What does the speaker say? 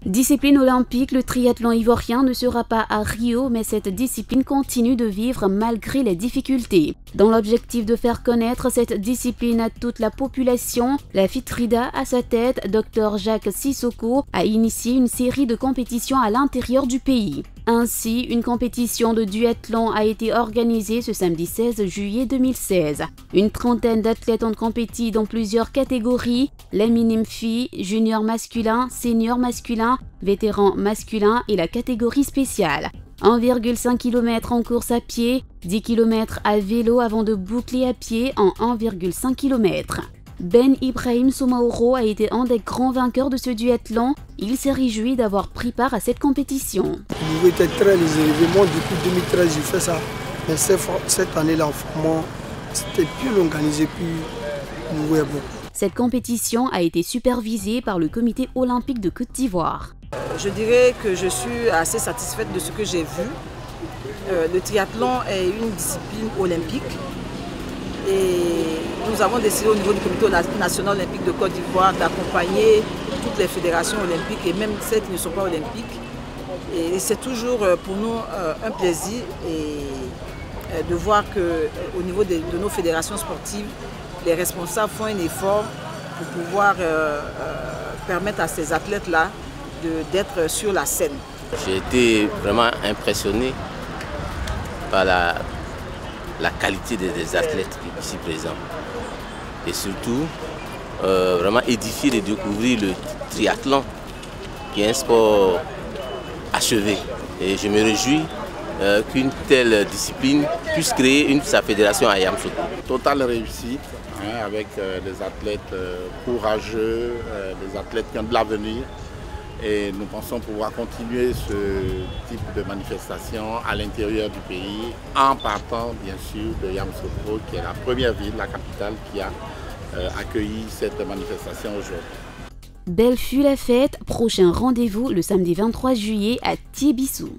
Discipline olympique, le triathlon ivoirien ne sera pas à Rio, mais cette discipline continue de vivre malgré les difficultés. Dans l'objectif de faire connaître cette discipline à toute la population, la FITRIDA, à sa tête, Dr Jacques Sissoko, a initié une série de compétitions à l'intérieur du pays. Ainsi, une compétition de duathlon a été organisée ce samedi 16 juillet 2016. Une trentaine d'athlètes ont compéti dans plusieurs catégories, les minimes filles, junior masculin, senior masculin, vétéran masculin et la catégorie spéciale. 1,5 km en course à pied, 10 km à vélo avant de boucler à pied en 1,5 km. Ben Ibrahim Soumaoro a été un des grands vainqueurs de ce duathlon. Il s'est réjoui d'avoir pris part à cette compétition. Le niveau était très élevé. Moi, depuis 2013, j'ai fait ça. Mais cette année-là, vraiment, c'était plus organisé, plus le niveau est bon. Cette compétition a été supervisée par le Comité olympique de Côte d'Ivoire. Je dirais que je suis assez satisfaite de ce que j'ai vu. Le triathlon est une discipline olympique. Et nous avons décidé au niveau du Comité national olympique de Côte d'Ivoire d'accompagner toutes les fédérations olympiques et même celles qui ne sont pas olympiques. Et c'est toujours pour nous un plaisir de voir qu'au niveau de nos fédérations sportives, les responsables font un effort pour pouvoir permettre à ces athlètes-là d'être sur la scène. J'ai été vraiment impressionné par la qualité des athlètes ici présents. Et surtout, vraiment édifié de découvrir le triathlon, qui est un sport achevé. Et je me réjouis qu'une telle discipline puisse créer sa fédération à Yamoussoukro. Totale réussite, avec des athlètes courageux, des athlètes qui ont de l'avenir. Et nous pensons pouvoir continuer ce type de manifestation à l'intérieur du pays, en partant bien sûr de Yamoussoukro, qui est la première ville, la capitale, qui a accueilli cette manifestation aujourd'hui. Belle fut la fête, prochain rendez-vous le samedi 23 juillet à Tiébissou.